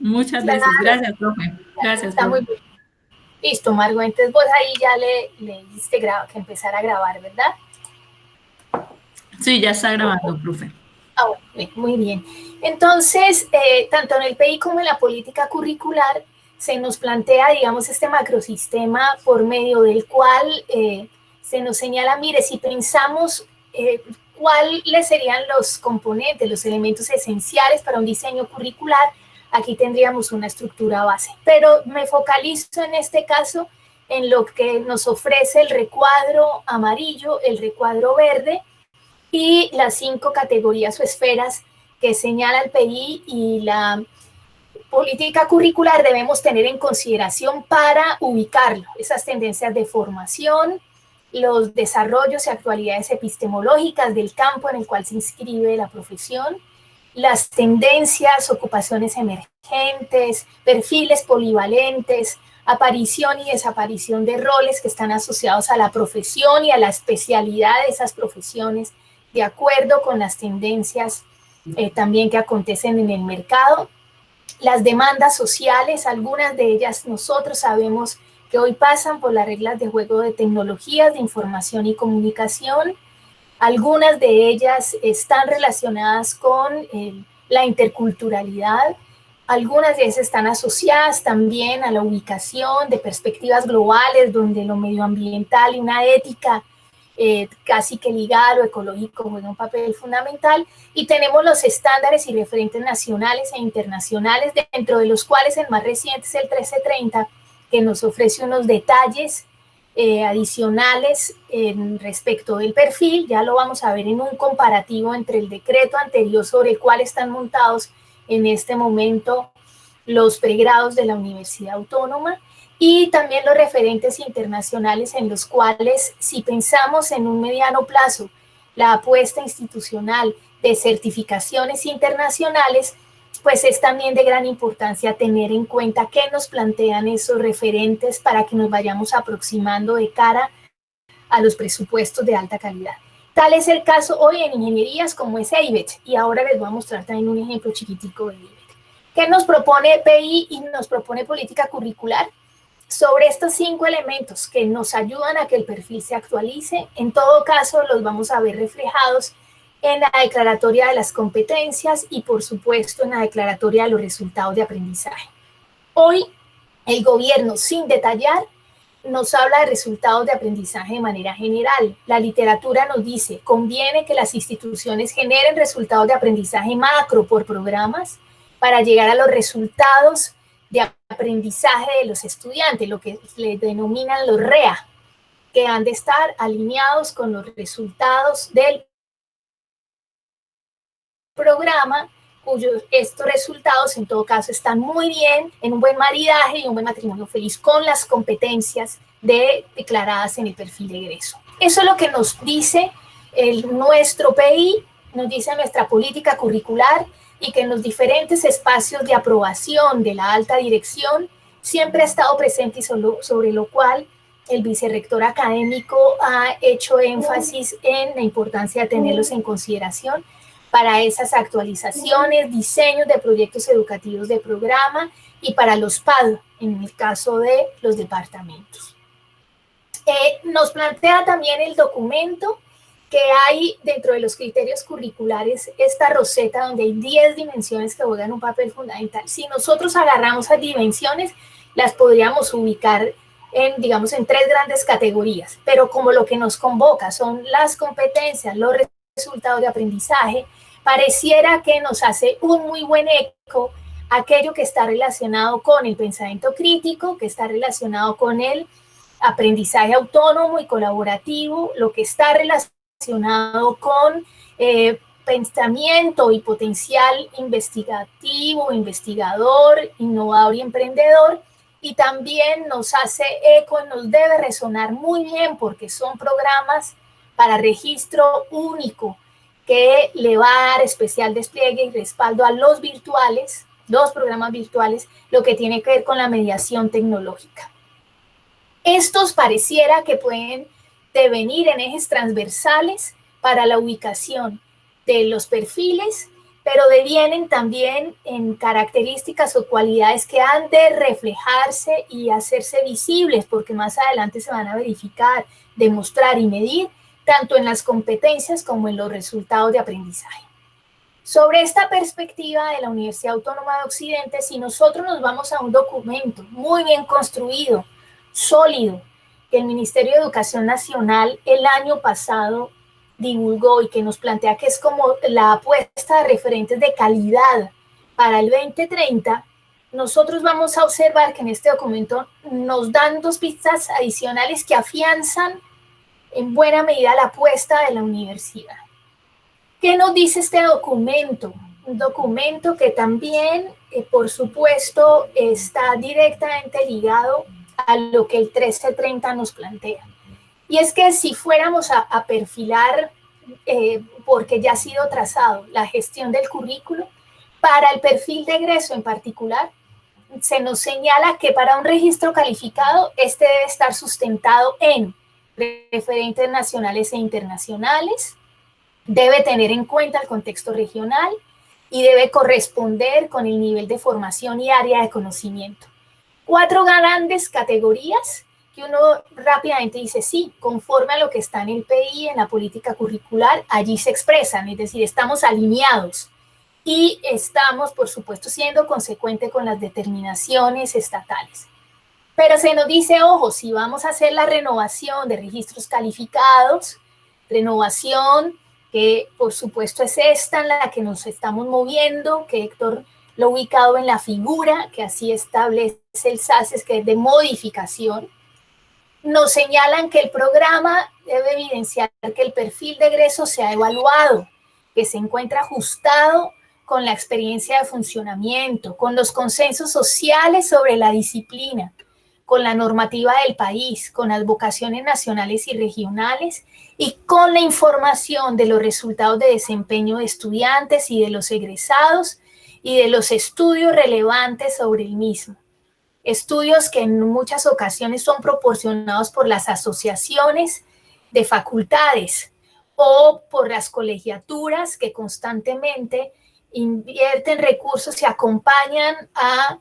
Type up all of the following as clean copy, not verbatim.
Muchas veces. Claro, Gracias, profe. Gracias, está muy profe. bien. Listo, Margo, entonces vos ahí ya le diste que empezar a grabar, ¿verdad? Sí, ya está grabando, profe. Ah, bueno, muy bien. Entonces, tanto en el PI como en la política curricular se nos plantea, digamos, este macrosistema por medio del cual se nos señala, mire, si pensamos cuáles serían los componentes, los elementos esenciales para un diseño curricular, aquí tendríamos una estructura base. Pero me focalizo en este caso en lo que nos ofrece el recuadro amarillo, el recuadro verde, y las 5 categorías o esferas que señala el PI y la política curricular debemos tener en consideración para ubicarlo, esas tendencias de formación, los desarrollos y actualidades epistemológicas del campo en el cual se inscribe la profesión, las tendencias, ocupaciones emergentes, perfiles polivalentes, aparición y desaparición de roles que están asociados a la profesión y a la especialidad de esas profesiones, de acuerdo con las tendencias también que acontecen en el mercado, las demandas sociales, algunas de ellas nosotros sabemos que hoy pasan por las reglas de juego de tecnologías de información y comunicación. Algunas de ellas están relacionadas con la interculturalidad. Algunas de ellas están asociadas también a la ubicación de perspectivas globales donde lo medioambiental y una ética casi que ligada a lo ecológico juega un papel fundamental, y tenemos los estándares y referentes nacionales e internacionales, dentro de los cuales el más reciente es el 1330, que nos ofrece unos detalles adicionales respecto del perfil. Ya lo vamos a ver en un comparativo entre el decreto anterior sobre el cual están montados en este momento los pregrados de la Universidad Autónoma, y también los referentes internacionales en los cuales, si pensamos en un mediano plazo, la apuesta institucional de certificaciones internacionales, pues es también de gran importancia tener en cuenta qué nos plantean esos referentes para que nos vayamos aproximando de cara a los presupuestos de alta calidad. Tal es el caso hoy en ingenierías como es EIBET, y ahora les voy a mostrar también un ejemplo chiquitico de EIBET. ¿Qué nos propone PI y nos propone política curricular? Sobre estos 5 elementos que nos ayudan a que el perfil se actualice, en todo caso los vamos a ver reflejados en la declaratoria de las competencias y por supuesto en la declaratoria de los resultados de aprendizaje. Hoy el gobierno, sin detallar, nos habla de resultados de aprendizaje de manera general. La literatura nos dice, conviene que las instituciones generen resultados de aprendizaje macro por programas para llegar a los resultados de aprendizaje de los estudiantes, lo que le denominan los REA, que han de estar alineados con los resultados del programa, cuyos estos resultados en todo caso están muy bien, en un buen maridaje y un buen matrimonio feliz con las competencias declaradas en el perfil de egreso. Eso es lo que nos dice nuestro PI, nos dice nuestra política curricular, y que en los diferentes espacios de aprobación de la alta dirección siempre ha estado presente, y sobre lo cual el vicerrector académico ha hecho énfasis en la importancia de tenerlos en consideración para esas actualizaciones, diseños de proyectos educativos de programa, y para los PAD, en el caso de los departamentos. Nos plantea también el documento que hay dentro de los criterios curriculares esta roseta donde hay 10 dimensiones que juegan un papel fundamental. Si nosotros agarramos esas dimensiones, las podríamos ubicar en, digamos, en 3 grandes categorías, pero como lo que nos convoca son las competencias, los resultados de aprendizaje, pareciera que nos hace un muy buen eco aquello que está relacionado con el pensamiento crítico, que está relacionado con el aprendizaje autónomo y colaborativo, lo que está relacionado con pensamiento y potencial investigativo, investigador, innovador y emprendedor, y también nos hace eco, nos debe resonar muy bien porque son programas para registro único que le va a dar especial despliegue y respaldo a los virtuales, los programas virtuales, lo que tiene que ver con la mediación tecnológica. Estos pareciera que pueden devenir en ejes transversales para la ubicación de los perfiles pero devienen también en características o cualidades que han de reflejarse y hacerse visibles, porque más adelante se van a verificar, demostrar y medir, tanto en las competencias como en los resultados de aprendizaje. Sobre esta perspectiva de la Universidad Autónoma de Occidente, si nosotros nos vamos a un documento muy bien construido, sólido, que el Ministerio de Educación Nacional el año pasado divulgó y que nos plantea que es como la apuesta de referentes de calidad para el 2030, nosotros vamos a observar que en este documento nos dan dos pistas adicionales que afianzan en buena medida la apuesta de la universidad. ¿Qué nos dice este documento? Un documento que también, por supuesto, está directamente ligado a lo que el 1330 nos plantea. Y es que si fuéramos a perfilar, porque ya ha sido trazado, la gestión del currículo, para el perfil de egreso en particular, se nos señala que para un registro calificado, este debe estar sustentado en referentes nacionales e internacionales, debe tener en cuenta el contexto regional y debe corresponder con el nivel de formación y área de conocimiento. 4 grandes categorías que uno rápidamente dice, sí, conforme a lo que está en el PI, en la política curricular, allí se expresan, es decir, estamos alineados y estamos, por supuesto, siendo consecuentes con las determinaciones estatales. Pero se nos dice, ojo, si vamos a hacer la renovación de registros calificados, renovación que por supuesto es esta en la que nos estamos moviendo, que Héctor lo ha ubicado en la figura, que así establece el SACES, que es de modificación, nos señalan que el programa debe evidenciar que el perfil de egreso se ha evaluado, que se encuentra ajustado con la experiencia de funcionamiento, con los consensos sociales sobre la disciplina, con la normativa del país, con las vocaciones nacionales y regionales y con la información de los resultados de desempeño de estudiantes y de los egresados y de los estudios relevantes sobre el mismo. Estudios que en muchas ocasiones son proporcionados por las asociaciones de facultades o por las colegiaturas que constantemente invierten recursos y acompañan a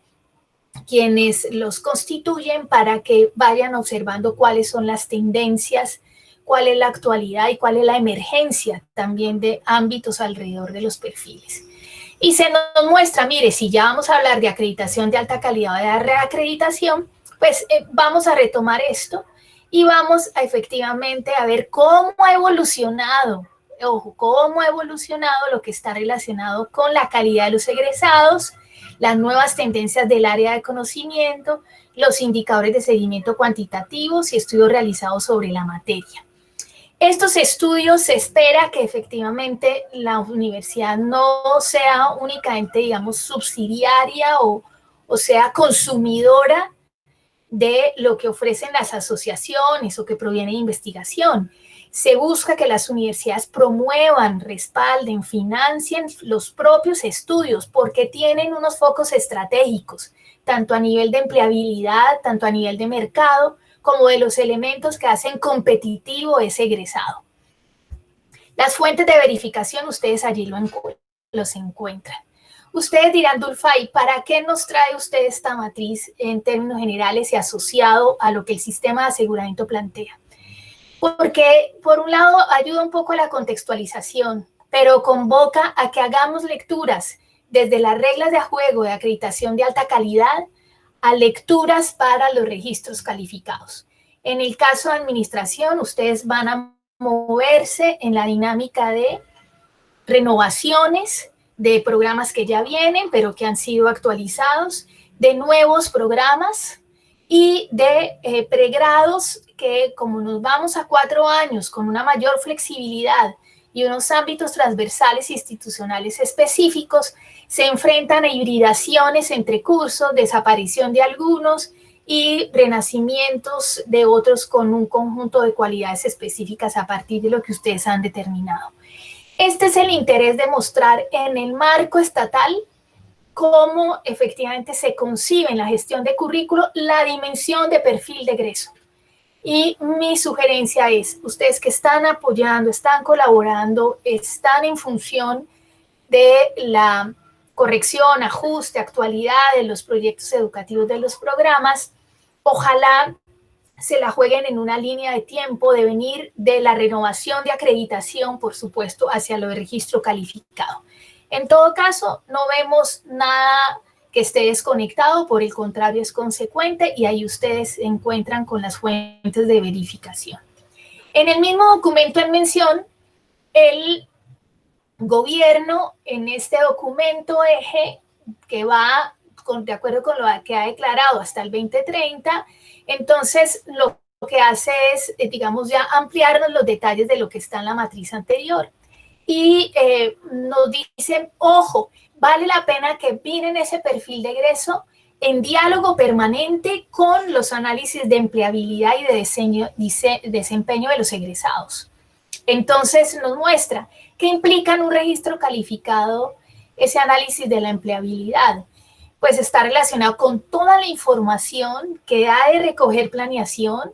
quienes los constituyen para que vayan observando cuáles son las tendencias, cuál es la actualidad y cuál es la emergencia también de ámbitos alrededor de los perfiles. Y se nos muestra, mire, si ya vamos a hablar de acreditación de alta calidad o de reacreditación, pues vamos a retomar esto y vamos a efectivamente a ver cómo ha evolucionado, ojo, cómo ha evolucionado lo que está relacionado con la calidad de los egresados, las nuevas tendencias del área de conocimiento, los indicadores de seguimiento cuantitativos y estudios realizados sobre la materia. Estos estudios se espera que efectivamente la universidad no sea únicamente, digamos, subsidiaria o sea consumidora de lo que ofrecen las asociaciones o que proviene de investigación. Se busca que las universidades promuevan, respalden, financien los propios estudios porque tienen unos focos estratégicos, tanto a nivel de empleabilidad, tanto a nivel de mercado, como de los elementos que hacen competitivo ese egresado. Las fuentes de verificación, ustedes allí los encuentran. Ustedes dirán, Dulfay, ¿para qué nos trae usted esta matriz en términos generales y asociado a lo que el sistema de aseguramiento plantea? Porque, por un lado, ayuda un poco a la contextualización, pero convoca a que hagamos lecturas desde las reglas de juego de acreditación de alta calidad a lecturas para los registros calificados. En el caso de administración, ustedes van a moverse en la dinámica de renovaciones de programas que ya vienen, pero que han sido actualizados, de nuevos programas y de pregrados que, como nos vamos a 4 años con una mayor flexibilidad y unos ámbitos transversales institucionales específicos, se enfrentan a hibridaciones entre cursos, desaparición de algunos y renacimientos de otros con un conjunto de cualidades específicas a partir de lo que ustedes han determinado. Este es el interés de mostrar en el marco estatal cómo efectivamente se concibe en la gestión de currículo la dimensión de perfil de egreso. Y mi sugerencia es, ustedes que están apoyando, están colaborando, están en función de la corrección, ajuste, actualidad de los proyectos educativos de los programas, ojalá se la jueguen en una línea de tiempo de venir de la renovación de acreditación, por supuesto, hacia lo de registro calificado. En todo caso, no vemos nada que esté desconectado, por el contrario es consecuente y ahí ustedes se encuentran con las fuentes de verificación. En el mismo documento en mención, el gobierno en este documento eje que va de acuerdo con lo que ha declarado hasta el 2030, entonces lo que hace es, digamos, ya ampliarnos los detalles de lo que está en la matriz anterior. Y nos dicen, ojo, vale la pena que miren ese perfil de egreso en diálogo permanente con los análisis de empleabilidad y de desempeño de los egresados. Entonces nos muestra que implica en un registro calificado ese análisis de la empleabilidad. Pues está relacionado con toda la información que ha de recoger planeación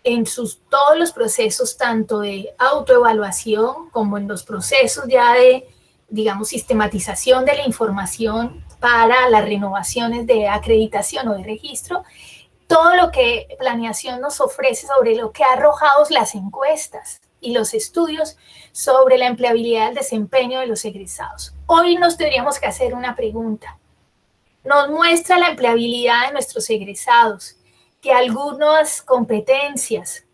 en todos los procesos, tanto de autoevaluación como en los procesos ya de, digamos, sistematización de la información para las renovaciones de acreditación o de registro, todo lo que planeación nos ofrece sobre lo que ha arrojado las encuestas y los estudios sobre la empleabilidad del desempeño de los egresados. Hoy nos tendríamos que hacer una pregunta. Nos muestra la empleabilidad de nuestros egresados, que algunas competencias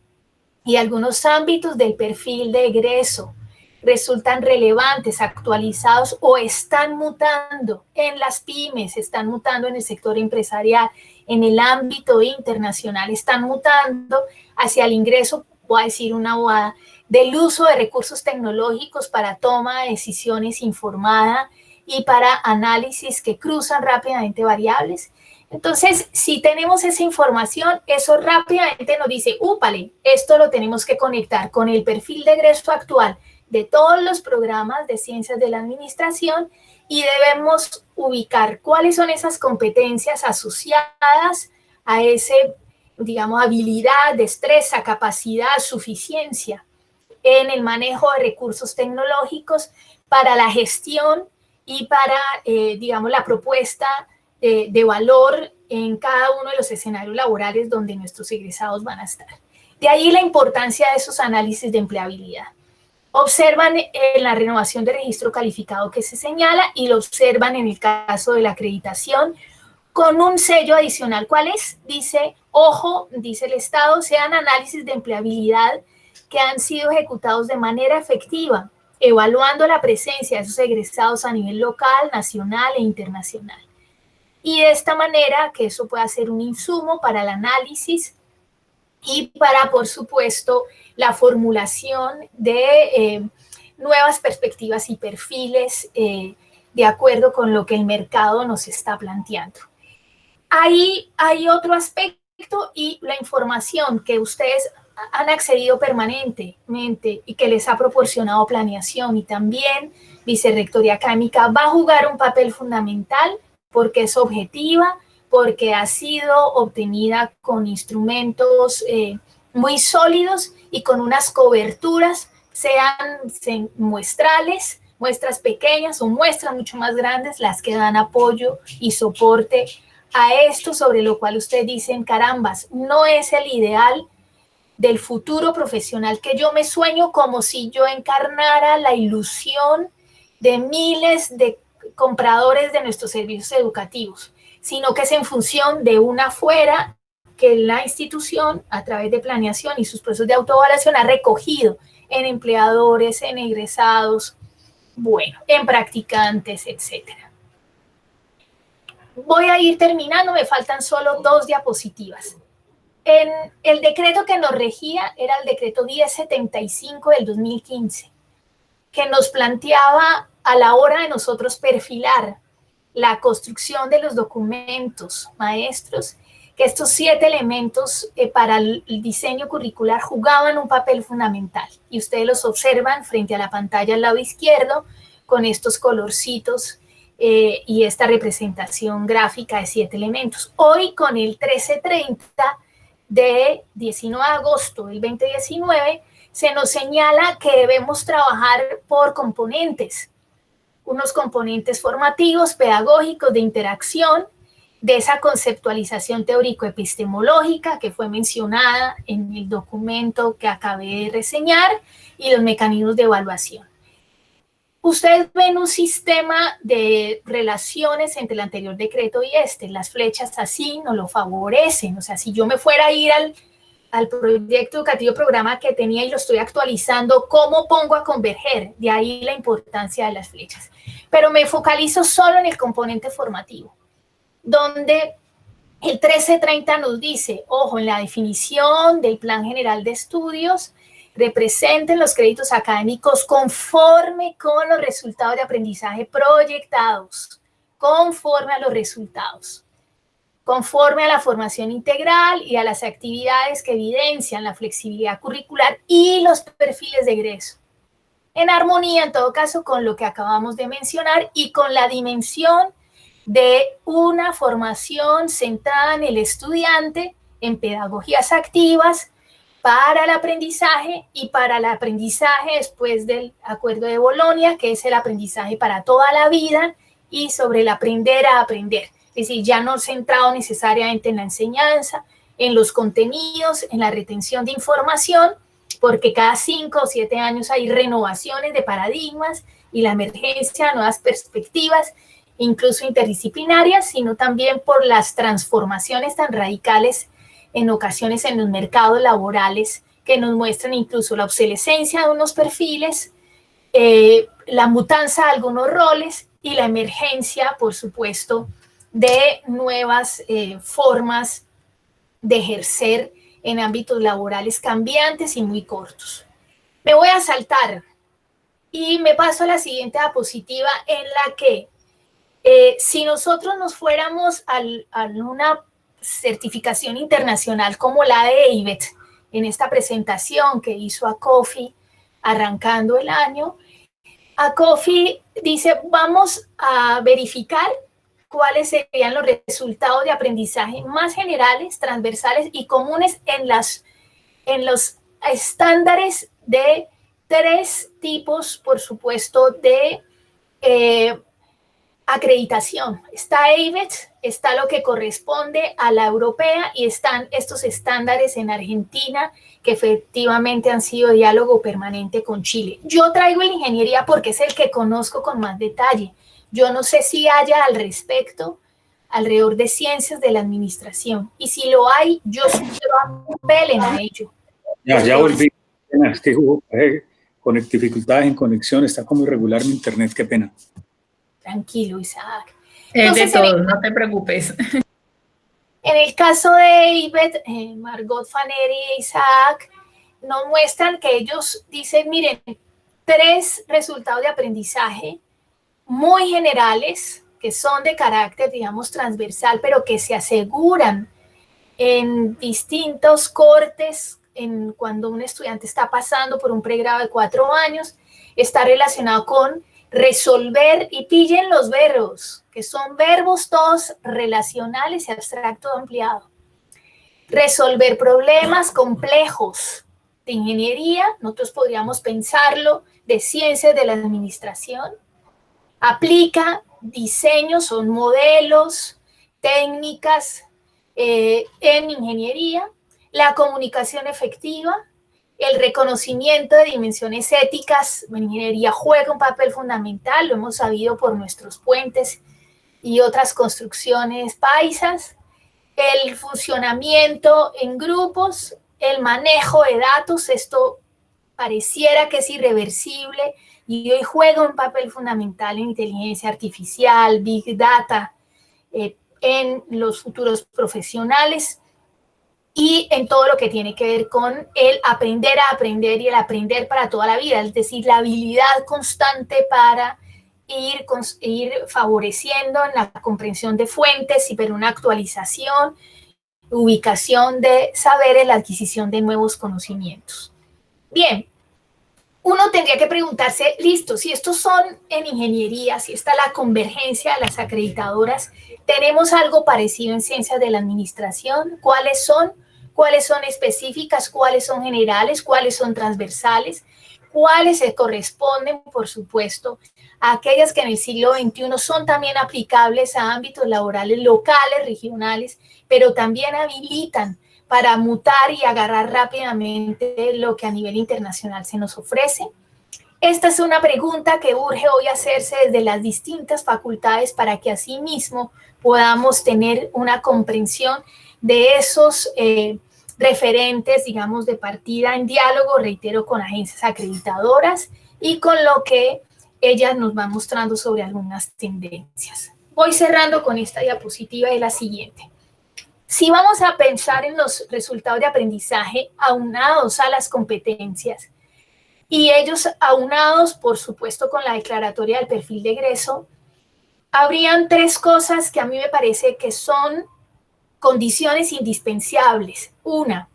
y algunos ámbitos del perfil de egreso resultan relevantes, actualizados o están mutando en las pymes, están mutando en el sector empresarial, en el ámbito internacional, están mutando hacia el ingreso, voy a decir una bobada, del uso de recursos tecnológicos para toma de decisiones informada y para análisis que cruzan rápidamente variables. Entonces, si tenemos esa información, eso rápidamente nos dice, úpale, esto lo tenemos que conectar con el perfil de egreso actual de todos los programas de ciencias de la administración y debemos ubicar cuáles son esas competencias asociadas a ese, digamos, habilidad, destreza, capacidad, suficiencia en el manejo de recursos tecnológicos para la gestión y para, digamos, la propuesta de valor en cada uno de los escenarios laborales donde nuestros egresados van a estar. De ahí la importancia de esos análisis de empleabilidad. Observan en la renovación de registro calificado que se señala y lo observan en el caso de la acreditación con un sello adicional. ¿Cuál es? Dice, ojo, dice el Estado, sean análisis de empleabilidad que han sido ejecutados de manera efectiva, evaluando la presencia de esos egresados a nivel local, nacional e internacional. Y de esta manera que eso pueda ser un insumo para el análisis y para, por supuesto, la formulación de nuevas perspectivas y perfiles de acuerdo con lo que el mercado nos está planteando. Ahí hay otro aspecto y la información que ustedes han accedido permanentemente y que les ha proporcionado planeación y también Vicerrectoría Académica va a jugar un papel fundamental porque es objetiva, porque ha sido obtenida con instrumentos muy sólidos y con unas coberturas, sean muestrales, muestras pequeñas o muestras mucho más grandes, las que dan apoyo y soporte a esto sobre lo cual ustedes dicen, carambas, no es el ideal del futuro profesional que yo me sueño, como si yo encarnara la ilusión de miles de compradores de nuestros servicios educativos, sino que es en función de una fuera que la institución, a través de planeación y sus procesos de autoevaluación, ha recogido en empleadores, en egresados, bueno, en practicantes, etcétera. Voy a ir terminando, me faltan solo 2 diapositivas. En el decreto que nos regía era el decreto 1075 del 2015, que nos planteaba a la hora de nosotros perfilar la construcción de los documentos maestros, que estos 7 elementos para el diseño curricular jugaban un papel fundamental. Y ustedes los observan frente a la pantalla al lado izquierdo con estos colorcitos y esta representación gráfica de 7 elementos. Hoy con el 1330 de 19 de agosto del 2019 se nos señala que debemos trabajar por componentes. unos componentes formativos, pedagógicos, de interacción, de esa conceptualización teórico-epistemológica que fue mencionada en el documento que acabé de reseñar, y los mecanismos de evaluación. Ustedes ven un sistema de relaciones entre el anterior decreto y las flechas así nos lo favorecen. O sea, si yo me fuera a ir al proyecto educativo, programa que tenía y lo estoy actualizando, ¿cómo pongo a converger? De ahí la importancia de las flechas. Pero me focalizo solo en el componente formativo, donde el 1330 nos dice, ojo, en la definición del Plan General de Estudios, representen los créditos académicos conforme con los resultados de aprendizaje proyectados, conforme a los resultados, conforme a la formación integral y a las actividades que evidencian la flexibilidad curricular y los perfiles de egreso, en armonía, en todo caso, con lo que acabamos de mencionar y con la dimensión de una formación centrada en el estudiante, en pedagogías activas, para el aprendizaje y para el aprendizaje después del Acuerdo de Bolonia, que es el aprendizaje para toda la vida, y sobre el aprender a aprender. Es decir, ya no centrado necesariamente en la enseñanza, en los contenidos, en la retención de información, porque cada 5 o 7 años hay renovaciones de paradigmas y la emergencia de nuevas perspectivas, incluso interdisciplinarias, sino también por las transformaciones tan radicales en ocasiones en los mercados laborales, que nos muestran incluso la obsolescencia de unos perfiles, la mutanza de algunos roles y la emergencia, por supuesto, de nuevas formas de ejercer en ámbitos laborales cambiantes y muy cortos. Me voy a saltar y me paso a la siguiente diapositiva, en la que si nosotros nos fuéramos a una certificación internacional como la de AIVET, en esta presentación que hizo ACOFI arrancando el año, ACOFI dice, vamos a verificar cuáles serían los resultados de aprendizaje más generales, transversales y comunes en los estándares de 3 tipos, por supuesto, de acreditación. Está AIVET, está lo que corresponde a la europea y están estos estándares en Argentina que efectivamente han sido diálogo permanente con Chile. Yo traigo el ingeniería porque es el que conozco con más detalle. Yo no sé si haya al respecto alrededor de ciencias de la administración, y si lo hay, yo sugiero apelen a ello. Ya volví. Es que hubo dificultades en conexión, está como irregular mi internet, qué pena. Tranquilo, Isaac. Entonces, de todo, no te preocupes. En el caso de AIVET, Margot Faneri e Isaac nos muestran que ellos dicen, miren, 3 resultados de aprendizaje muy generales, que son de carácter, digamos, transversal, pero que se aseguran en distintos cortes, cuando un estudiante está pasando por un pregrado de 4 años, está relacionado con resolver, y pillen los verbos, que son verbos todos relacionales y abstracto ampliado. Resolver problemas complejos de ingeniería, nosotros podríamos pensarlo, de ciencias de la administración. Aplica diseños, son modelos, técnicas en ingeniería, la comunicación efectiva, el reconocimiento de dimensiones éticas. En ingeniería juega un papel fundamental, lo hemos sabido por nuestros puentes y otras construcciones paisas, el funcionamiento en grupos, el manejo de datos, esto pareciera que es irreversible y hoy juega un papel fundamental en inteligencia artificial, big data, en los futuros profesionales y en todo lo que tiene que ver con el aprender a aprender y el aprender para toda la vida, es decir, la habilidad constante para ir favoreciendo en la comprensión de fuentes y ver una actualización, ubicación de saberes, la adquisición de nuevos conocimientos. Bien, uno tendría que preguntarse, listo, si estos son en ingeniería, si está la convergencia de las acreditadoras, ¿tenemos algo parecido en ciencias de la administración? ¿Cuáles son? ¿Cuáles son específicas? ¿Cuáles son generales? ¿Cuáles son transversales? cuáles se corresponden, por supuesto, a aquellas que en el siglo XXI son también aplicables a ámbitos laborales locales, regionales, pero también habilitan para mutar y agarrar rápidamente lo que a nivel internacional se nos ofrece. Esta es una pregunta que urge hoy hacerse desde las distintas facultades para que asimismo podamos tener una comprensión de esos referentes, digamos, de partida en diálogo, reitero, con agencias acreditadoras y con lo que ellas nos van mostrando sobre algunas tendencias. Voy cerrando con esta diapositiva y la siguiente. Si vamos a pensar en los resultados de aprendizaje aunados a las competencias, y ellos aunados, por supuesto, con la declaratoria del perfil de egreso, habrían tres cosas que a mí me parece que son condiciones indispensables. Una,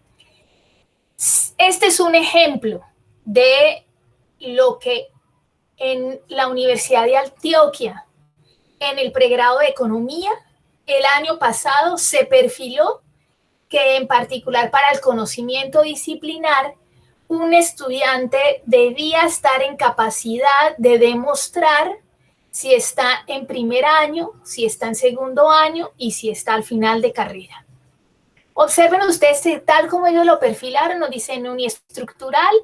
este es un ejemplo de lo que en la Universidad de Antioquia, en el pregrado de Economía, el año pasado se perfiló que en particular para el conocimiento disciplinar, un estudiante debía estar en capacidad de demostrar si está en primer año, si está en segundo año y si está al final de carrera. Observen ustedes, tal como ellos lo perfilaron, nos dicen uniestructural,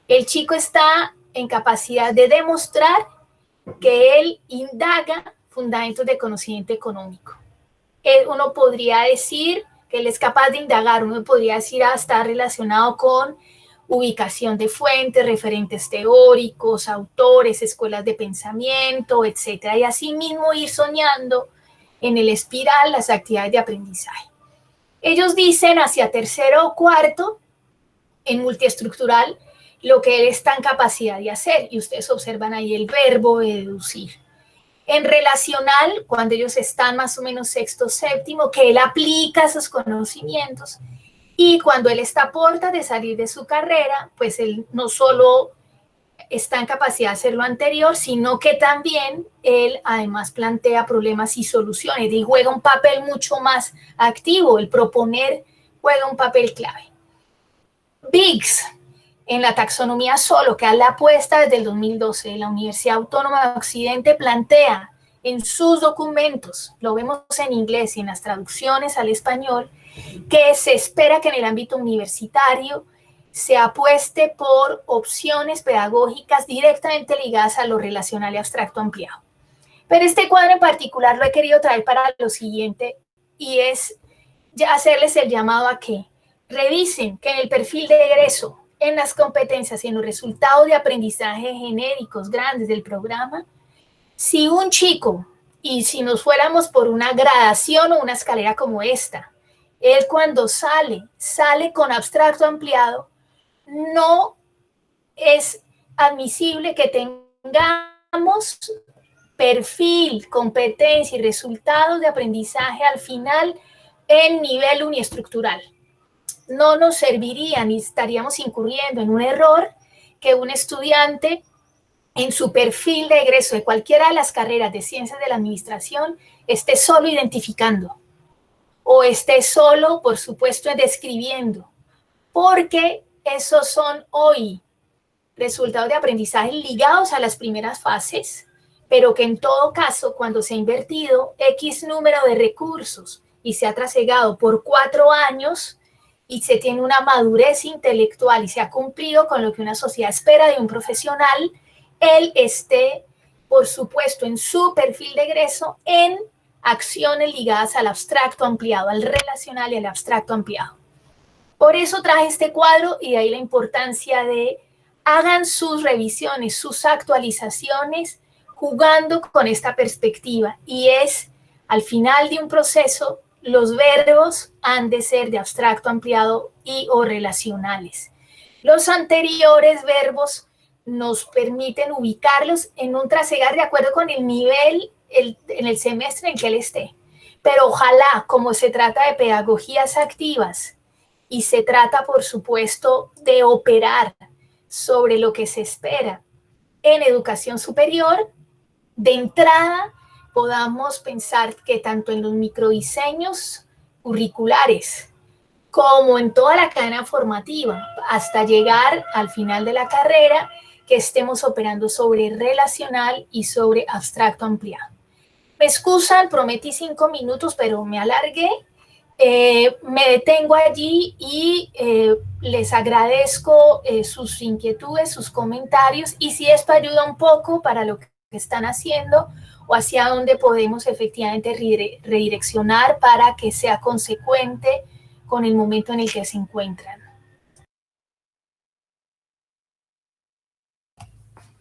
el chico está en capacidad de demostrar que él indaga fundamentos de conocimiento económico. Uno podría decir que él es capaz de indagar, uno podría decir está relacionado con ubicación de fuentes, referentes teóricos, autores, escuelas de pensamiento, etcétera, y así mismo ir soñando en el espiral las actividades de aprendizaje. Ellos dicen hacia tercero o cuarto, en multiestructural, lo que él está en capacidad de hacer, y ustedes observan ahí el verbo de deducir. En relacional, cuando ellos están más o menos sexto, séptimo, que él aplica esos conocimientos, y cuando él está a puertas de salir de su carrera, pues él no solo está en capacidad de hacer lo anterior, sino que también él además plantea problemas y soluciones y juega un papel mucho más activo, el proponer juega un papel clave. Biggs, en la taxonomía solo, que es la apuesta desde el 2012 de la Universidad Autónoma de Occidente, plantea en sus documentos, lo vemos en inglés y en las traducciones al español, que se espera que en el ámbito universitario se apueste por opciones pedagógicas directamente ligadas a lo relacional y abstracto ampliado. Pero este cuadro en particular lo he querido traer para lo siguiente, y es ya hacerles el llamado a que revisen que en el perfil de egreso, en las competencias y en los resultados de aprendizaje genéricos grandes del programa, si un chico, y si nos fuéramos por una gradación o una escalera como esta, él cuando sale con abstracto ampliado, no es admisible que tengamos perfil, competencia y resultados de aprendizaje al final en nivel uniestructural. No nos serviría ni estaríamos incurriendo en un error que un estudiante en su perfil de egreso de cualquiera de las carreras de ciencias de la administración esté solo identificando o esté solo, por supuesto, describiendo, porque esos son hoy resultados de aprendizaje ligados a las primeras fases, pero que en todo caso, cuando se ha invertido X número de recursos y se ha trasegado por 4 años y se tiene una madurez intelectual y se ha cumplido con lo que una sociedad espera de un profesional, él esté, por supuesto, en su perfil de egreso en acciones ligadas al abstracto ampliado, al relacional y al abstracto ampliado. Por eso traje este cuadro y de ahí la importancia de hagan sus revisiones, sus actualizaciones, jugando con esta perspectiva. Y es, al final de un proceso, los verbos han de ser de abstracto ampliado y o relacionales. Los anteriores verbos nos permiten ubicarlos en un trasegar de acuerdo con el nivel en el semestre en que él esté. Pero ojalá, como se trata de pedagogías activas y se trata, por supuesto, de operar sobre lo que se espera en educación superior, de entrada podamos pensar que tanto en los microdiseños curriculares como en toda la cadena formativa, hasta llegar al final de la carrera, que estemos operando sobre relacional y sobre abstracto ampliado. Me excusan, prometí 5 minutos, pero me alargué. Me detengo allí y les agradezco sus inquietudes, sus comentarios, y si esto ayuda un poco para lo que están haciendo o hacia dónde podemos efectivamente redireccionar para que sea consecuente con el momento en el que se encuentran.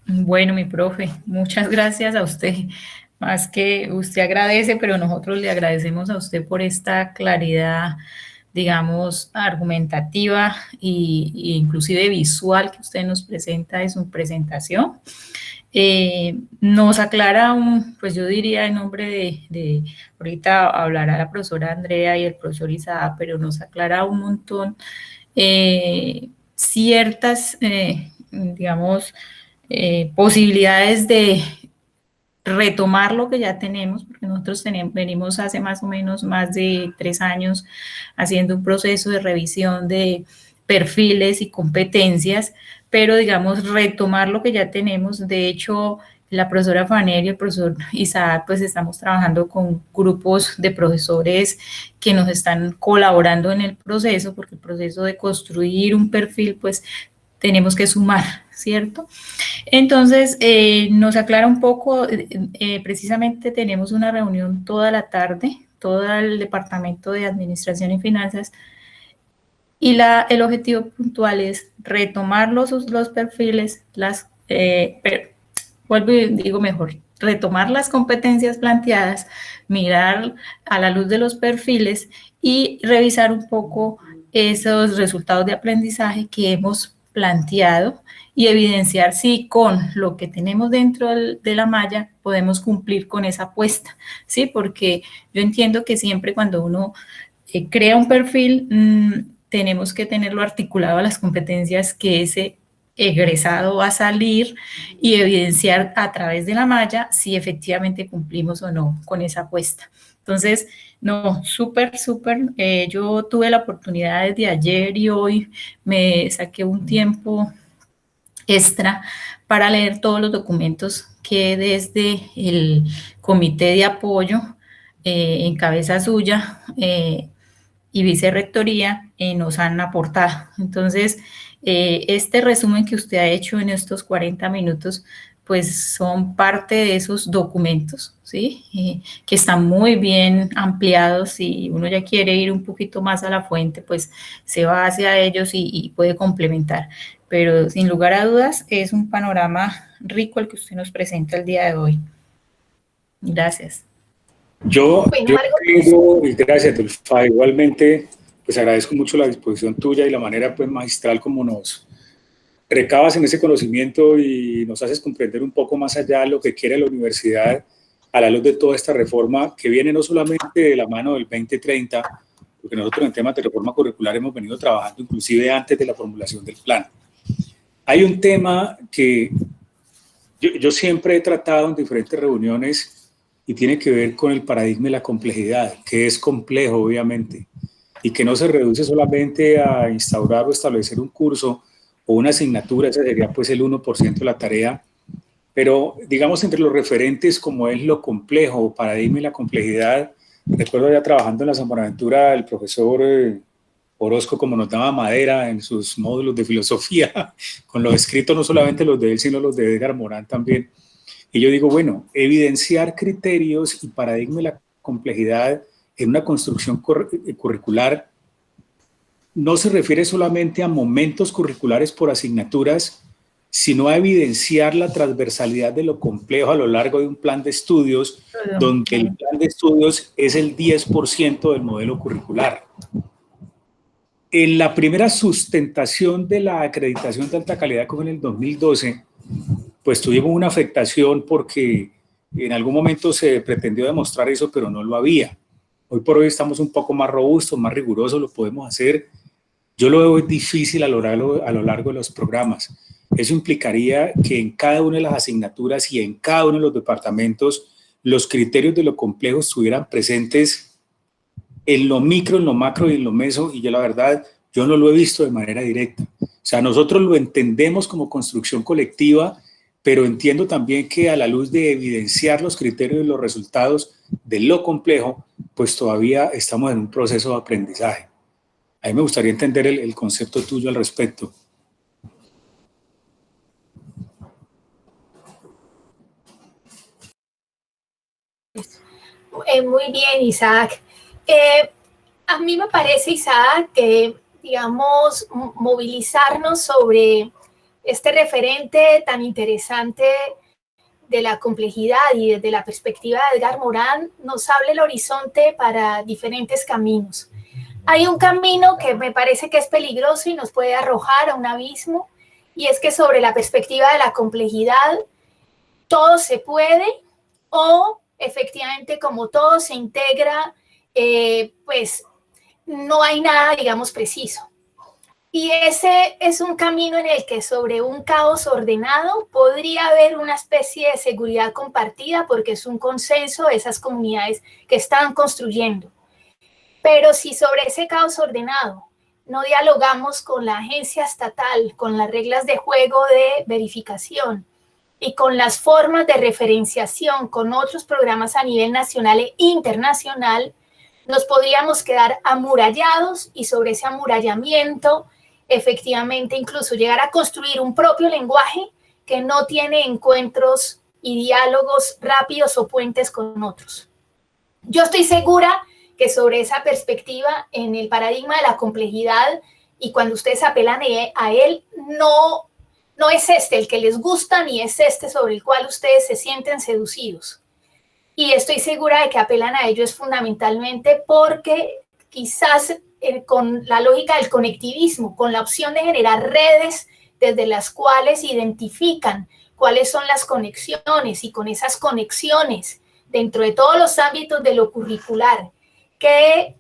Bueno, mi profe, muchas gracias a usted. Más que usted agradece, pero nosotros le agradecemos a usted por esta claridad, digamos, argumentativa y inclusive visual que usted nos presenta en su presentación. Nos aclara pues yo diría en nombre ahorita hablará la profesora Andrea y el profesor Isaac, pero nos aclara un montón ciertas, digamos, posibilidades de retomar lo que ya tenemos, porque nosotros venimos hace más o menos más de 3 años haciendo un proceso de revisión de perfiles y competencias, pero digamos retomar lo que ya tenemos. De hecho, la profesora Fanel y el profesor Isaac, pues estamos trabajando con grupos de profesores que nos están colaborando en el proceso, porque el proceso de construir un perfil, pues tenemos que sumar, ¿cierto? Entonces, nos aclara un poco, precisamente tenemos una reunión toda la tarde, todo el Departamento de Administración y Finanzas, y el objetivo puntual es retomar los perfiles, vuelvo y digo mejor, retomar las competencias planteadas, mirar a la luz de los perfiles y revisar un poco esos resultados de aprendizaje que hemos planteado y evidenciar si con lo que tenemos dentro de la malla podemos cumplir con esa apuesta, ¿sí? Porque yo entiendo que siempre cuando uno crea un perfil, tenemos que tenerlo articulado a las competencias que ese egresado va a salir y evidenciar a través de la malla si efectivamente cumplimos o no con esa apuesta. Entonces, no, súper. Yo tuve la oportunidad desde ayer y hoy me saqué un tiempo extra para leer todos los documentos que desde el comité de apoyo en cabeza suya y vicerrectoría nos han aportado. Entonces, este resumen que usted ha hecho en estos 40 minutos, pues son parte de esos documentos, ¿sí? Que están muy bien ampliados. Si uno ya quiere ir un poquito más a la fuente, pues se va hacia ellos y puede complementar. Pero sin lugar a dudas, es un panorama rico el que usted nos presenta el día de hoy. Gracias. Yo tengo, y gracias, Dulfa, igualmente, pues agradezco mucho la disposición tuya y la manera pues magistral como nos recabas en ese conocimiento y nos haces comprender un poco más allá lo que quiere la universidad a la luz de toda esta reforma que viene no solamente de la mano del 2030, porque nosotros en temas de reforma curricular hemos venido trabajando inclusive antes de la formulación del plan. Hay un tema que yo siempre he tratado en diferentes reuniones y tiene que ver con el paradigma de la complejidad, que es complejo obviamente, y que no se reduce solamente a instaurar o establecer un curso o una asignatura, ese sería pues el 1% de la tarea, pero digamos entre los referentes como es lo complejo, paradigma y la complejidad. Recuerdo ya trabajando en la San Buenaventura el profesor Orozco como nos daba madera en sus módulos de filosofía, con los escritos no solamente los de él, sino los de Edgar Morán también. Y yo digo, bueno, evidenciar criterios y paradigma y la complejidad en una construcción curricular no se refiere solamente a momentos curriculares por asignaturas, sino a evidenciar la transversalidad de lo complejo a lo largo de un plan de estudios, donde el plan de estudios es el 10% del modelo curricular. En la primera sustentación de la acreditación de alta calidad, como en el 2012, pues tuvimos una afectación porque en algún momento se pretendió demostrar eso, pero no lo había. Hoy por hoy estamos un poco más robustos, más rigurosos, lo podemos hacer. Yo lo veo difícil a lo largo de los programas. Eso implicaría que en cada una de las asignaturas y en cada uno de los departamentos los criterios de lo complejo estuvieran presentes en lo micro, en lo macro y en lo meso, y yo la verdad, yo no lo he visto de manera directa. O sea, nosotros lo entendemos como construcción colectiva, pero entiendo también que a la luz de evidenciar los criterios y los resultados de lo complejo, pues todavía estamos en un proceso de aprendizaje. A mí me gustaría entender el concepto tuyo al respecto. Muy bien, Isaac. A mí me parece, Isaac, que, digamos, movilizarnos sobre este referente tan interesante de la complejidad y desde la perspectiva de Edgar Morin nos abre el horizonte para diferentes caminos. Hay un camino que me parece que es peligroso y nos puede arrojar a un abismo, y es que sobre la perspectiva de la complejidad todo se puede, o efectivamente como todo se integra, pues no hay nada, digamos, preciso. Y ese es un camino en el que sobre un caos ordenado podría haber una especie de seguridad compartida, porque es un consenso de esas comunidades que están construyendo. Pero si sobre ese caos ordenado no dialogamos con la agencia estatal, con las reglas de juego de verificación y con las formas de referenciación con otros programas a nivel nacional e internacional, nos podríamos quedar amurallados, y sobre ese amurallamiento efectivamente incluso llegar a construir un propio lenguaje que no tiene encuentros y diálogos rápidos o puentes con otros. Yo estoy segura que sobre esa perspectiva, en el paradigma de la complejidad, y cuando ustedes apelan a él, no es este el que les gusta, ni es este sobre el cual ustedes se sienten seducidos. Y estoy segura de que apelan a ello es fundamentalmente porque quizás con la lógica del conectivismo, con la opción de generar redes desde las cuales identifican cuáles son las conexiones, y con esas conexiones dentro de todos los ámbitos de lo curricular, qué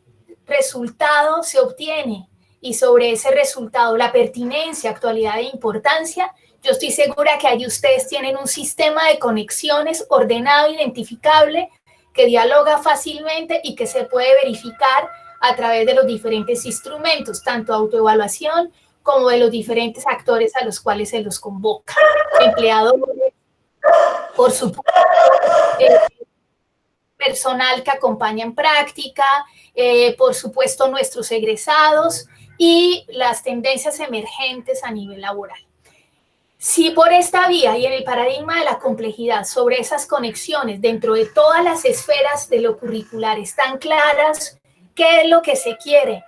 resultado se obtiene, y sobre ese resultado la pertinencia, actualidad e importancia. Yo estoy segura que allí ustedes tienen un sistema de conexiones ordenado, identificable, que dialoga fácilmente y que se puede verificar a través de los diferentes instrumentos, tanto autoevaluación como de los diferentes actores a los cuales se los convoca. Empleadores, por supuesto, personal que acompaña en práctica, por supuesto nuestros egresados y las tendencias emergentes a nivel laboral. Si por esta vía y en el paradigma de la complejidad, sobre esas conexiones dentro de todas las esferas de lo curricular están claras, qué es lo que se quiere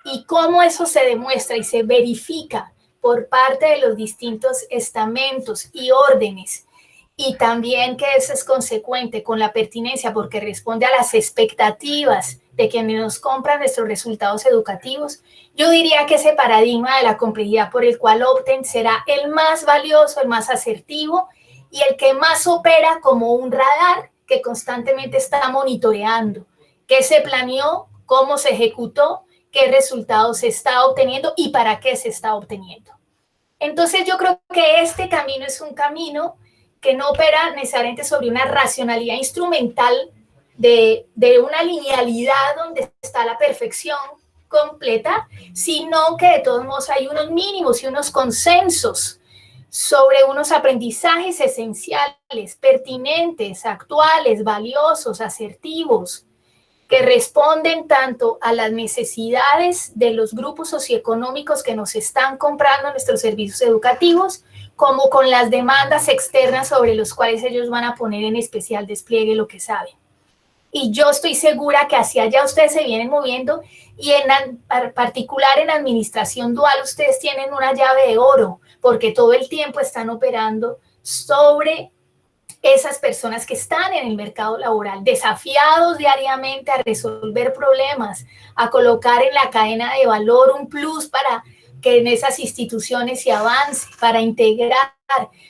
y cómo eso se demuestra y se verifica por parte de los distintos estamentos y órdenes, y también que eso es consecuente con la pertinencia porque responde a las expectativas de quienes nos compran nuestros resultados educativos, yo diría que ese paradigma de la complejidad por el cual opten será el más valioso, el más asertivo y el que más opera como un radar que constantemente está monitoreando qué se planeó, cómo se ejecutó, qué resultados se está obteniendo y para qué se está obteniendo. Entonces yo creo que este camino es un camino que no opera necesariamente sobre una racionalidad instrumental de una linealidad donde está la perfección completa, sino que de todos modos hay unos mínimos y unos consensos sobre unos aprendizajes esenciales, pertinentes, actuales, valiosos, asertivos, que responden tanto a las necesidades de los grupos socioeconómicos que nos están comprando nuestros servicios educativos, como con las demandas externas sobre los cuales ellos van a poner en especial despliegue lo que saben. Y yo estoy segura que hacia allá ustedes se vienen moviendo, y en particular en administración dual ustedes tienen una llave de oro, porque todo el tiempo están operando sobre esas personas que están en el mercado laboral, desafiados diariamente a resolver problemas, a colocar en la cadena de valor un plus para que en esas instituciones se avance, para integrar,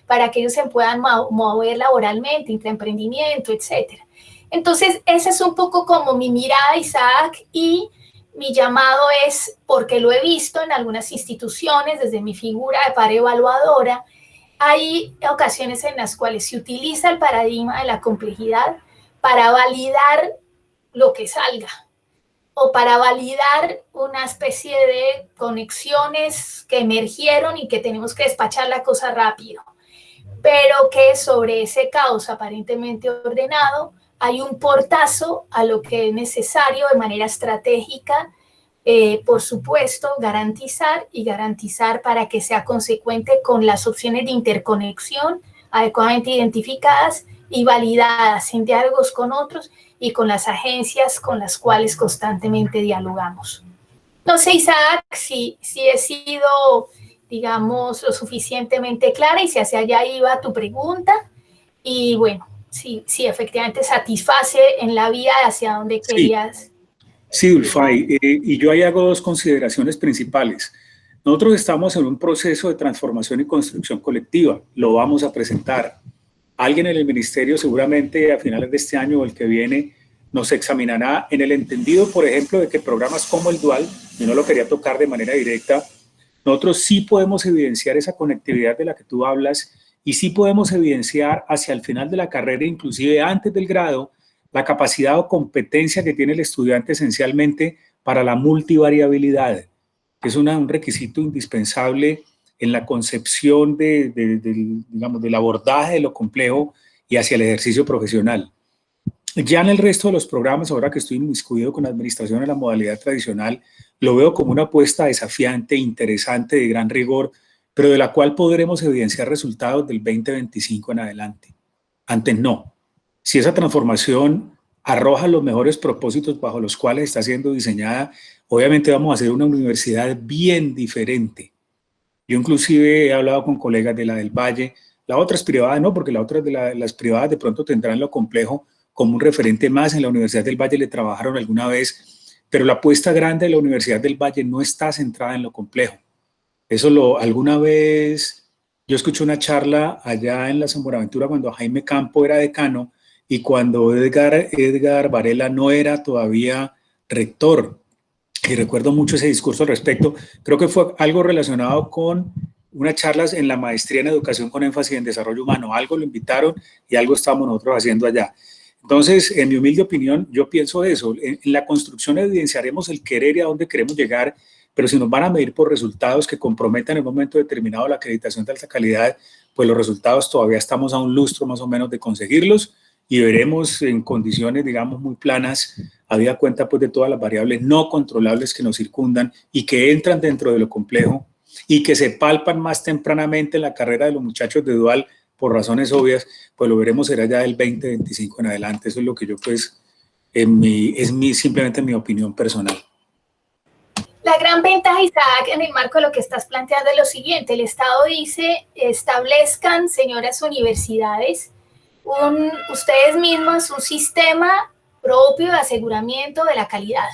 para que ellos se puedan mover laboralmente, intraemprendimiento, etc. Entonces, ese es un poco como mi mirada, Isaac, y mi llamado es, porque lo he visto en algunas instituciones desde mi figura de par evaluadora, hay ocasiones en las cuales se utiliza el paradigma de la complejidad para validar lo que salga. o para validar una especie de conexiones que emergieron y que tenemos que despachar la cosa rápido, pero que sobre ese caos aparentemente ordenado hay un portazo a lo que es necesario de manera estratégica, por supuesto, garantizar para que sea consecuente con las opciones de interconexión adecuadamente identificadas y validadas en diálogos con otros y con las agencias con las cuales constantemente dialogamos. No sé, Isaac, si he sido, digamos, lo suficientemente clara y si hacia allá iba tu pregunta. Y bueno, si efectivamente satisface en la vía hacia donde querías. Sí, Dulfay, y yo ahí hago dos consideraciones principales. Nosotros estamos en un proceso de transformación y construcción colectiva, lo vamos a presentar. Alguien en el ministerio seguramente a finales de este año o el que viene nos examinará en el entendido, por ejemplo, de que programas como el Dual, yo no lo quería tocar de manera directa, nosotros sí podemos evidenciar esa conectividad de la que tú hablas y sí podemos evidenciar hacia el final de la carrera, inclusive antes del grado, la capacidad o competencia que tiene el estudiante esencialmente para la multivariabilidad, que es un requisito indispensable en la concepción digamos, del abordaje de lo complejo y hacia el ejercicio profesional. Ya en el resto de los programas, ahora que estoy inmiscuido con la administración en la modalidad tradicional, lo veo como una apuesta desafiante, interesante, de gran rigor, pero de la cual podremos evidenciar resultados del 2025 en adelante. Antes no. Si esa transformación arroja los mejores propósitos bajo los cuales está siendo diseñada, obviamente vamos a hacer una universidad bien diferente. Yo inclusive he hablado con colegas de la del Valle, la otra es privada, no, porque la otra de las privadas de pronto tendrán lo complejo como un referente más. En la Universidad del Valle le trabajaron alguna vez, pero la apuesta grande de la Universidad del Valle no está centrada en lo complejo. Alguna vez yo escuché una charla allá en la San Buenaventura cuando Jaime Campo era decano y cuando Edgar Varela no era todavía rector. Y recuerdo mucho ese discurso al respecto. Creo que fue algo relacionado con unas charlas en la maestría en educación con énfasis en desarrollo humano. Algo lo invitaron y algo estamos nosotros haciendo allá. Entonces, en mi humilde opinión, yo pienso eso. En la construcción evidenciaremos el querer y a dónde queremos llegar, pero si nos van a medir por resultados que comprometan en un momento determinado la acreditación de alta calidad, pues los resultados todavía estamos a un lustro más o menos de conseguirlos y veremos en condiciones, digamos, muy planas, habida cuenta pues de todas las variables no controlables que nos circundan y que entran dentro de lo complejo y que se palpan más tempranamente en la carrera de los muchachos de Dual por razones obvias, pues lo veremos será ya del 2025 en adelante. Eso es lo que yo pues, simplemente mi opinión personal. La gran ventaja, Isaac, en el marco de lo que estás planteando es lo siguiente. El Estado dice, establezcan, señoras universidades, ustedes mismos un sistema propio de aseguramiento de la calidad.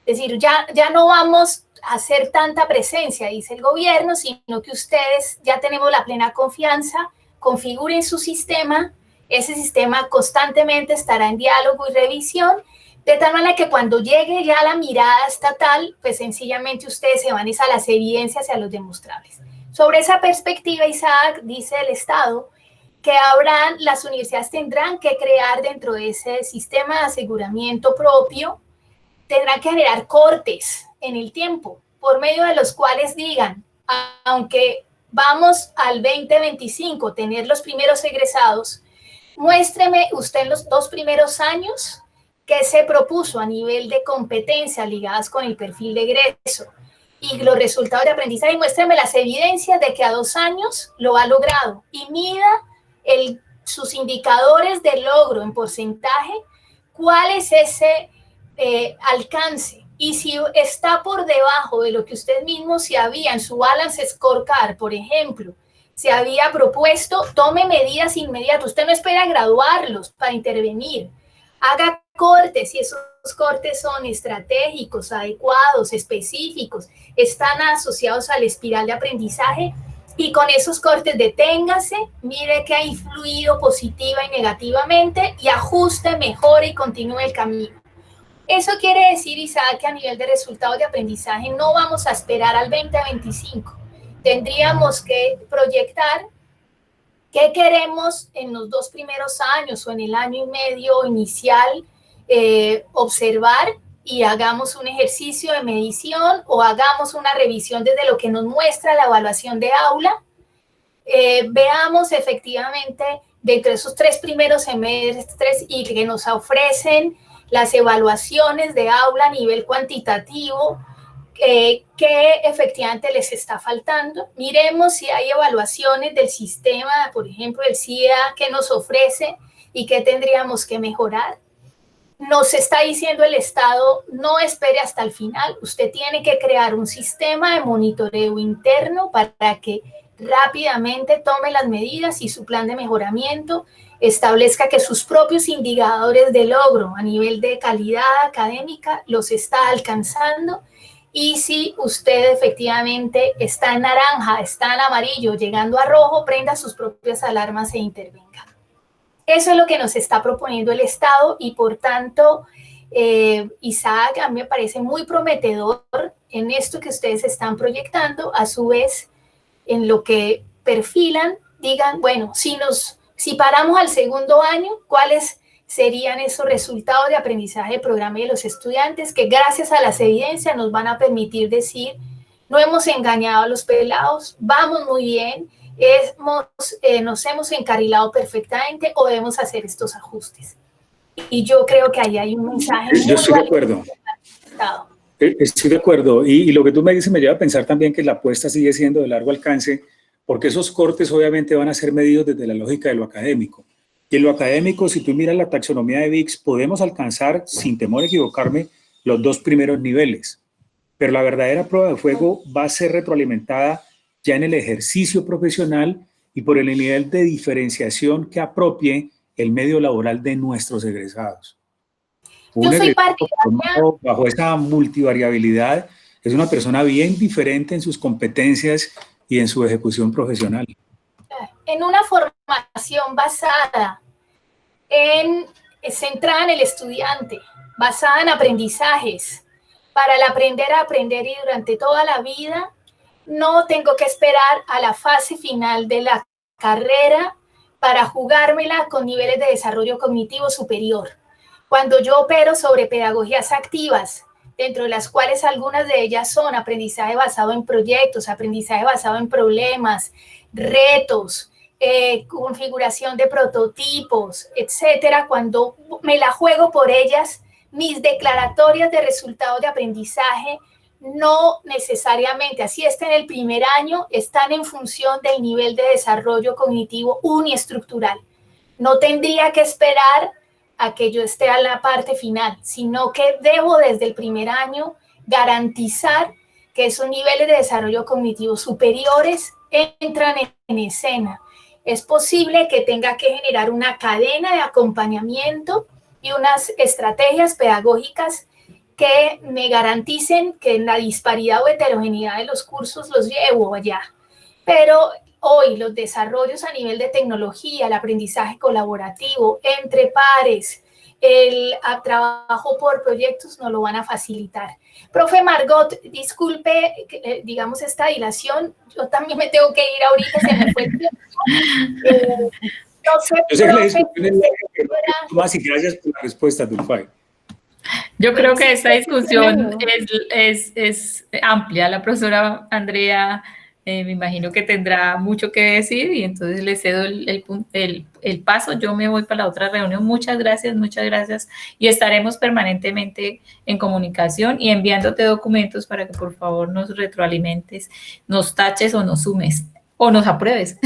Es decir, ya no vamos a hacer tanta presencia, dice el gobierno, sino que ustedes ya tenemos la plena confianza, configuren su sistema, ese sistema constantemente estará en diálogo y revisión, de tal manera que cuando llegue ya la mirada estatal, pues sencillamente ustedes se van a las evidencias y a los demostrables. Sobre esa perspectiva, Isaac, dice el Estado, que las universidades tendrán que crear dentro de ese sistema de aseguramiento propio, tendrán que generar cortes en el tiempo, por medio de los cuales digan, aunque vamos al 2025, tener los primeros egresados, muéstreme usted en los 2 primeros años qué se propuso a nivel de competencias ligadas con el perfil de egreso y los resultados de aprendizaje, y muéstreme las evidencias de que a 2 años lo ha logrado y mida sus indicadores de logro en porcentaje, cuál es ese alcance. Y si está por debajo de lo que usted mismo se había en su balance scorecard, por ejemplo, se había propuesto, tome medidas inmediatas. Usted no espera graduarlos para intervenir. Haga cortes, y esos cortes son estratégicos, adecuados, específicos, están asociados a la espiral de aprendizaje, y con esos cortes deténgase, mire que ha influido positiva y negativamente y ajuste, mejore y continúe el camino. Eso quiere decir, Isaac, que a nivel de resultados de aprendizaje no vamos a esperar al 2025. Tendríamos que proyectar qué queremos en los 2 primeros años o en el año y medio inicial, observar y hagamos un ejercicio de medición o hagamos una revisión desde lo que nos muestra la evaluación de aula. Veamos efectivamente dentro de esos 3 primeros semestres y que nos ofrecen las evaluaciones de aula a nivel cuantitativo, que efectivamente les está faltando. Miremos si hay evaluaciones del sistema, por ejemplo, el CIA, que nos ofrece y que tendríamos que mejorar. Nos está diciendo el Estado, no espere hasta el final, usted tiene que crear un sistema de monitoreo interno para que rápidamente tome las medidas y su plan de mejoramiento establezca que sus propios indicadores de logro a nivel de calidad académica los está alcanzando. Y si usted efectivamente está en naranja, está en amarillo, llegando a rojo, prenda sus propias alarmas e intervenga. Eso es lo que nos está proponiendo el Estado y por tanto, Isaac, a mí me parece muy prometedor en esto que ustedes están proyectando, a su vez en lo que perfilan, digan, bueno, si paramos al segundo año, ¿cuáles serían esos resultados de aprendizaje de programa de los estudiantes que gracias a las evidencias nos van a permitir decir, no hemos engañado a los pelados, vamos muy bien, nos hemos encarrilado perfectamente o debemos hacer estos ajustes? Y yo creo que ahí hay un mensaje muy Yo estoy de acuerdo. Estoy de acuerdo. Y lo que tú me dices me lleva a pensar también que la apuesta sigue siendo de largo alcance, porque esos cortes obviamente van a ser medidos desde la lógica de lo académico. Y en lo académico, si tú miras la taxonomía de VIX, podemos alcanzar, sin temor a equivocarme, los 2 primeros niveles. Pero la verdadera prueba de fuego va a ser retroalimentada ya en el ejercicio profesional y por el nivel de diferenciación que apropie el medio laboral de nuestros egresados. Yo soy partidaria. Bajo esa multivariabilidad, es una persona bien diferente en sus competencias y en su ejecución profesional. En una formación basada centrada en el estudiante, basada en aprendizajes, para el aprender a aprender y durante toda la vida, no tengo que esperar a la fase final de la carrera para jugármela con niveles de desarrollo cognitivo superior. Cuando yo opero sobre pedagogías activas, dentro de las cuales algunas de ellas son aprendizaje basado en proyectos, aprendizaje basado en problemas, retos, configuración de prototipos, etcétera, cuando me la juego por ellas, mis declaratorias de resultados de aprendizaje no necesariamente, así está en el primer año, están en función del nivel de desarrollo cognitivo uniestructural. No tendría que esperar a que yo esté a la parte final, sino que debo desde el primer año garantizar que esos niveles de desarrollo cognitivo superiores entran en escena. Es posible que tenga que generar una cadena de acompañamiento y unas estrategias pedagógicas que me garanticen que en la disparidad o heterogeneidad de los cursos los llevo allá. Pero hoy los desarrollos a nivel de tecnología, el aprendizaje colaborativo entre pares, el trabajo por proyectos nos lo van a facilitar. Profe Margot, disculpe, digamos, esta dilación, yo también me tengo que ir ahorita, se me fue el tiempo. No sé, yo sé que la discusión es más y gracias por la respuesta, Dulfay. Yo creo que esta discusión es amplia. La profesora Andrea me imagino que tendrá mucho que decir y entonces le cedo el paso. Yo me voy para la otra reunión. Muchas gracias y estaremos permanentemente en comunicación y enviándote documentos para que por favor nos retroalimentes, nos taches o nos sumes o nos apruebes.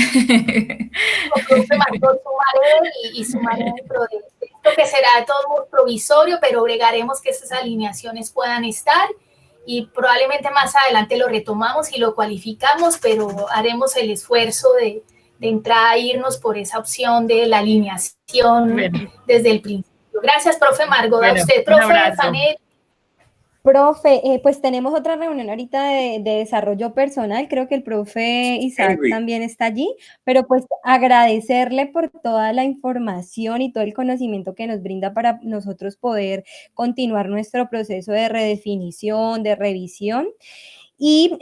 Sumaré dentro de esto que será de todo modo provisorio, pero bregaremos que esas alineaciones puedan estar y probablemente más adelante lo retomamos y lo cualificamos, pero haremos el esfuerzo de entrar a irnos por esa opción de la alineación desde el principio. Gracias, profe Margot. A usted, profe Panet. Profe, pues tenemos otra reunión ahorita de desarrollo personal, creo que el profe Isaac también está allí, pero pues agradecerle por toda la información y todo el conocimiento que nos brinda para nosotros poder continuar nuestro proceso de redefinición, de revisión. Y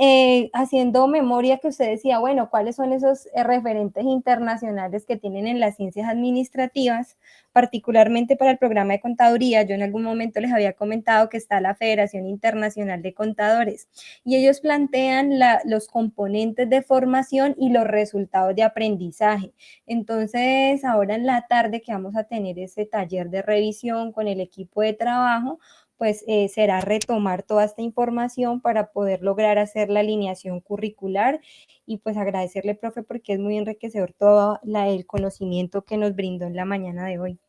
haciendo memoria que usted decía, bueno, ¿cuáles son esos referentes internacionales que tienen en las ciencias administrativas? Particularmente para el programa de contaduría, yo en algún momento les había comentado que está la Federación Internacional de Contadores, y ellos plantean los componentes de formación y los resultados de aprendizaje. Entonces, ahora en la tarde que vamos a tener ese taller de revisión con el equipo de trabajo, pues será retomar toda esta información para poder lograr hacer la alineación curricular, y pues agradecerle, profe, porque es muy enriquecedor todo el conocimiento que nos brindó en la mañana de hoy.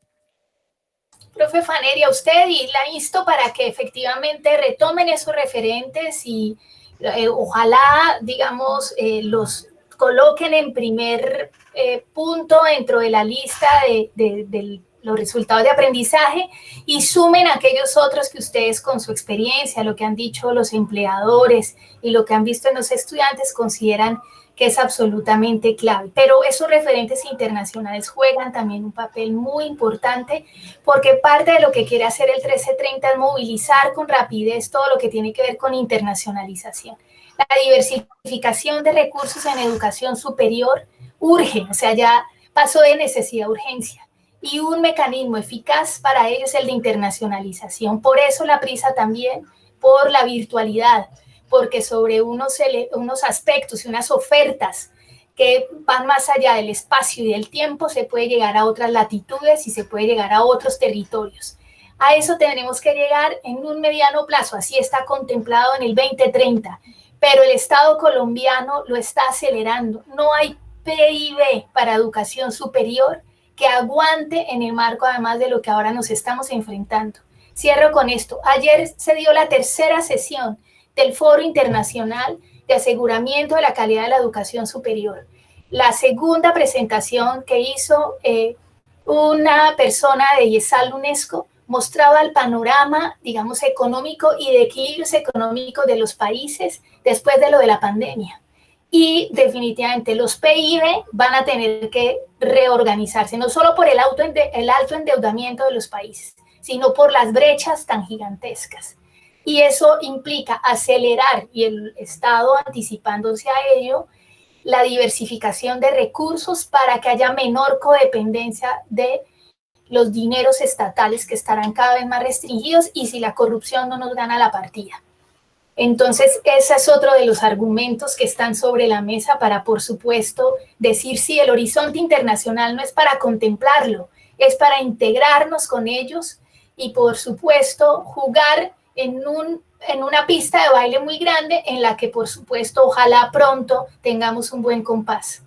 Profe Faneri, a usted, y la insto para que efectivamente retomen esos referentes y ojalá, digamos, los coloquen en primer punto dentro de la lista de los resultados de aprendizaje, y sumen a aquellos otros que ustedes, con su experiencia, lo que han dicho los empleadores y lo que han visto en los estudiantes, consideran que es absolutamente clave. Pero esos referentes internacionales juegan también un papel muy importante, porque parte de lo que quiere hacer el 1330 es movilizar con rapidez todo lo que tiene que ver con internacionalización. La diversificación de recursos en educación superior urge, o sea, ya pasó de necesidad a urgencia. Y un mecanismo eficaz para ello es el de internacionalización. Por eso la prisa también por la virtualidad, porque sobre unos aspectos y unas ofertas que van más allá del espacio y del tiempo, se puede llegar a otras latitudes y se puede llegar a otros territorios. A eso tenemos que llegar en un mediano plazo, así está contemplado en el 2030, pero el Estado colombiano lo está acelerando. No hay PIB para educación superior que aguante en el marco, además de lo que ahora nos estamos enfrentando. Cierro con esto. Ayer se dio la tercera sesión del Foro Internacional de Aseguramiento de la Calidad de la Educación Superior. La segunda presentación que hizo una persona de IESAL UNESCO mostraba el panorama, digamos, económico y de equilibrios económicos de los países después de lo de la pandemia. Y definitivamente los PIB van a tener que reorganizarse, no solo por el alto endeudamiento de los países, sino por las brechas tan gigantescas. Y eso implica acelerar, y el Estado anticipándose a ello, la diversificación de recursos para que haya menor codependencia de los dineros estatales, que estarán cada vez más restringidos, y si la corrupción no nos gana la partida. Entonces, ese es otro de los argumentos que están sobre la mesa para, por supuesto, decir si el horizonte internacional no es para contemplarlo, es para integrarnos con ellos y, por supuesto, jugar en una pista de baile muy grande en la que, por supuesto, ojalá pronto tengamos un buen compás.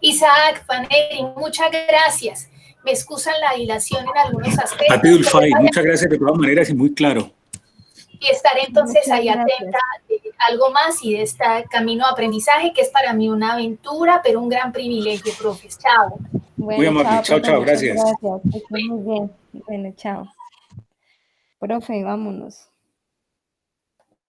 Isaac, Faneri, muchas gracias. Me excusan la dilación en algunos aspectos. A ti, Dulfay, muchas gracias de todas maneras y muy claro. Y estaré entonces ahí atenta de algo más y de este camino de aprendizaje, que es para mí una aventura, pero un gran privilegio, profe. Chao. Bueno, muy amable, chao, gracias. Gracias, muy bien. Bueno, chao. Profe, vámonos.